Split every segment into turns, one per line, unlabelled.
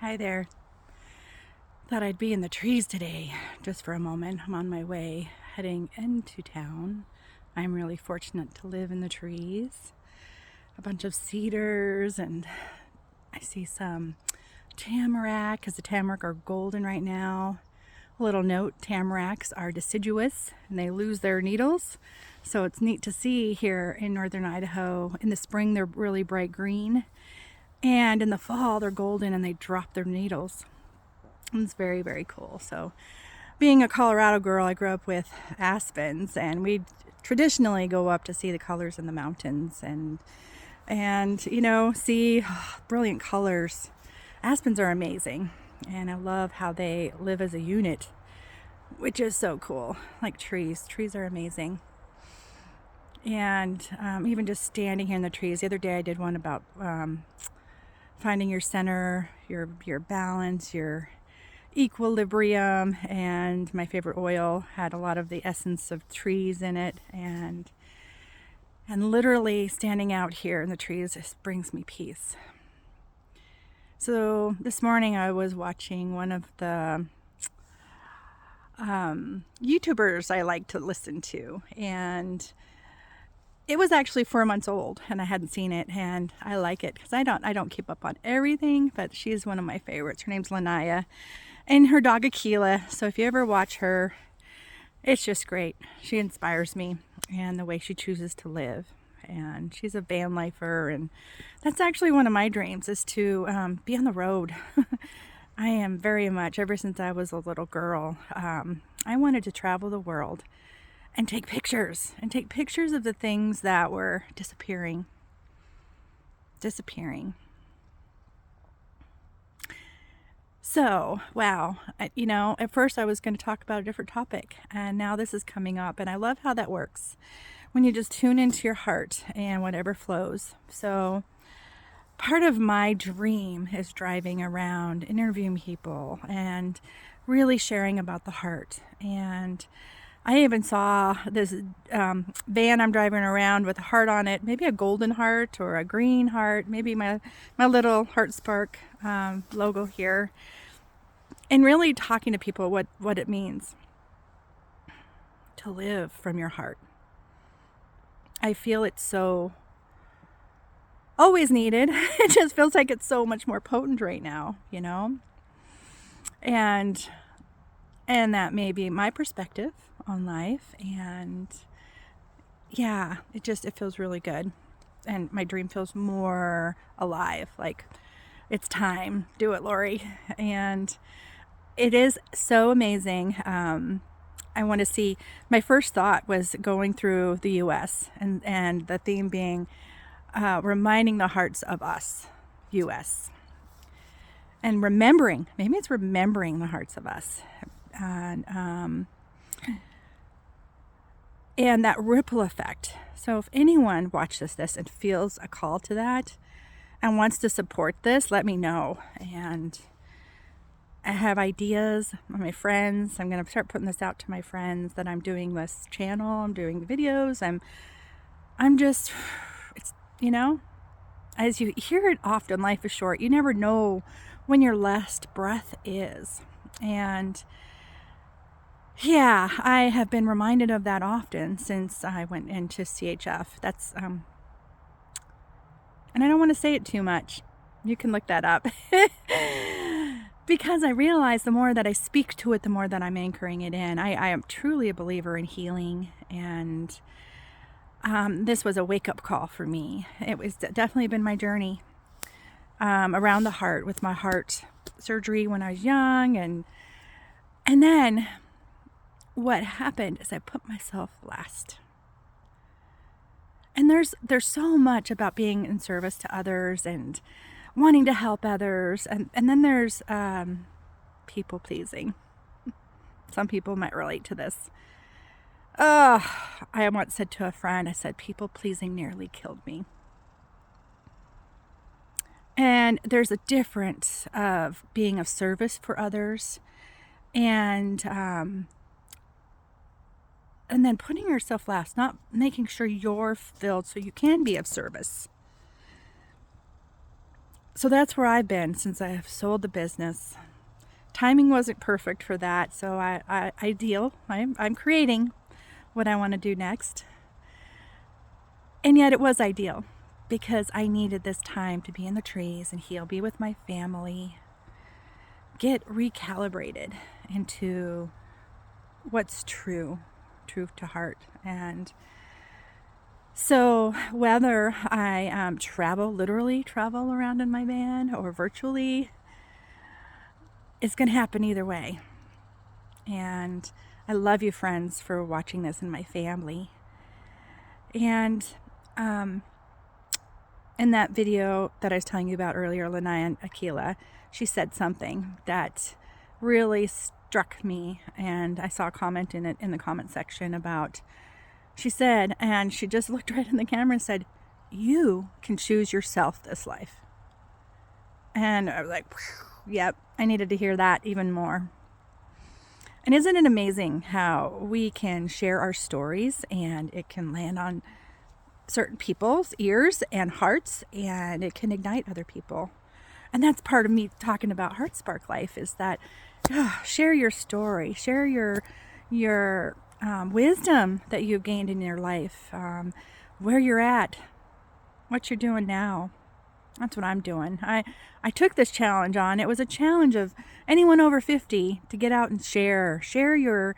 Hi there. Thought I'd be in the trees today just for a moment. I'm on my way heading into town. I'm really fortunate to live in the trees. A bunch of cedars, and I see some tamarack because the tamarack are golden right now. A little note, tamaracks are deciduous and they lose their needles. So it's neat to see here in northern Idaho. In the spring, they're really bright green. And in the fall, they're golden and they drop their needles. It's very, very cool. So, being a Colorado girl, I grew up with aspens, and we traditionally go up to see the colors in the mountains and see brilliant colors. Aspens are amazing, and I love how they live as a unit, which is so cool. Like trees are amazing. And even just standing here in the trees. The other day, I did one about finding your center, your balance, your equilibrium, and my favorite oil had a lot of the essence of trees in it, and literally standing out here in the trees just brings me peace. So this morning I was watching one of the YouTubers I like to listen to, and it was actually 4 months old and I hadn't seen it, and I like it because I don't keep up on everything, but she's one of my favorites. Her name's Lanaya and her dog Akila. So if you ever watch her, it's just great. She inspires me and the way she chooses to live. And she's a van lifer, and that's actually one of my dreams, is to be on the road. I am very much, ever since I was a little girl, I wanted to travel the world and take pictures of the things that were disappearing. So, wow, at first I was going to talk about a different topic, and now this is coming up, and I love how that works when you just tune into your heart and whatever flows. So, part of my dream is driving around, interviewing people, and really sharing about the heart. And I even saw this van I'm driving around with a heart on it, maybe a golden heart or a green heart, maybe my little Heart Spark logo here, and really talking to people what it means to live from your heart. I feel it's so always needed. It just feels like it's so much more potent right now, and that may be my perspective on life, and yeah, it feels really good, and my dream feels more alive, like it's time, do it, Lori. And it is so amazing. I want to see, my first thought was going through the US, and the theme being reminding the hearts of us, US, and remembering the hearts of us, and that ripple effect. So if anyone watches this and feels a call to that and wants to support this, let me know. And I have ideas with my friends. I'm going to start putting this out to my friends that I'm doing this channel. I'm doing videos. I'm just, it's, as you hear it often, life is short. You never know when your last breath is. And yeah, I have been reminded of that often since I went into CHF. That's, and I don't want to say it too much. You can look that up. Because I realize the more that I speak to it, the more that I'm anchoring it in. I am truly a believer in healing, and this was a wake-up call for me. It was definitely been my journey around the heart, with my heart surgery when I was young, and then what happened is I put myself last. And there's so much about being in service to others and wanting to help others, and then there's people pleasing. Some people might relate to this. I once said to a friend, I said, people pleasing nearly killed me. And there's a difference of being of service for others, and then putting yourself last, not making sure you're filled so you can be of service. So that's where I've been since I have sold the business. Timing wasn't perfect for that, so I'm creating what I want to do next. And yet it was ideal because I needed this time to be in the trees and heal, be with my family, get recalibrated into what's true to heart. And so whether I literally travel around in my van or virtually, it's going to happen either way. And I love you, friends, for watching this, and my family. And in that video that I was telling you about earlier, Lanaya Akila, she said something that really struck me, and I saw a comment in it in the comment section about, she said, and she just looked right in the camera and said, "You can choose yourself this life." And I was like, yep, I needed to hear that even more. And isn't it amazing how we can share our stories and it can land on certain people's ears and hearts, and it can ignite other people? And that's part of me talking about Heart Spark Life, is that share your story, share your wisdom that you've gained in your life, where you're at, what you're doing now. That's what I'm doing. I took this challenge on. It was a challenge of anyone over 50 to get out and share your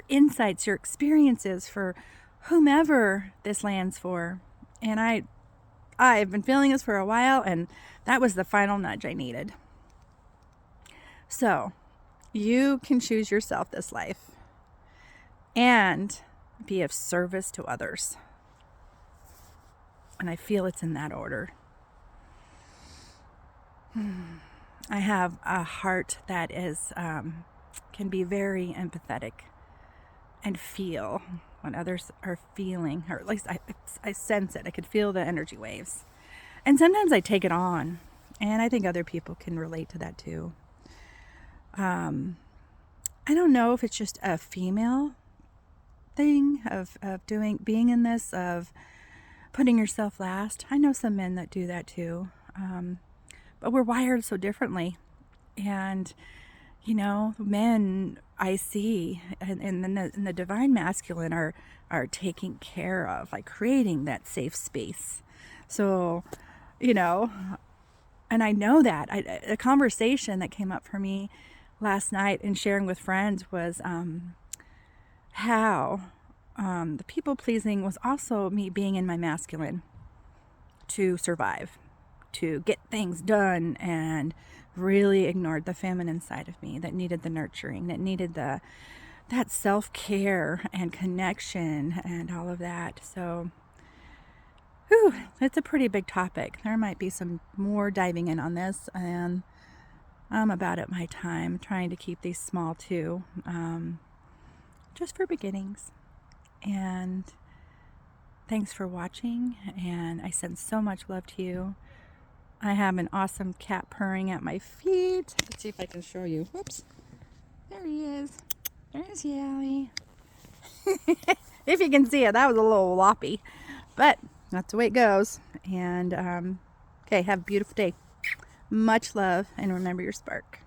insights, your experiences for whomever this lands for. And I've been feeling this for a while, and that was the final nudge I needed. So you can choose yourself this life and be of service to others. And I feel it's in that order. I have a heart that is can be very empathetic and feel when others are feeling, or at least I sense it. I could feel the energy waves. And sometimes I take it on, and I think other people can relate to that too. I don't know if it's just a female thing of being in this, of putting yourself last. I know some men that do that too. But we're wired so differently. And, men I see in the divine masculine are taking care of, like creating that safe space. So, and I know that. A conversation that came up for me last night in sharing with friends was how the people pleasing was also me being in my masculine to survive, to get things done, and really ignored the feminine side of me that needed the nurturing, that needed that self-care and connection and all of that. So it's a pretty big topic. There might be some more diving in on this, and I'm about at my time trying to keep these small too, just for beginnings. And thanks for watching, and I send so much love to you. I have an awesome cat purring at my feet. Let's see if I can show you. Whoops. There he is. There's Yally. If you can see it, that was a little loppy. But that's the way it goes. And, okay, have a beautiful day. Much love, and remember your spark.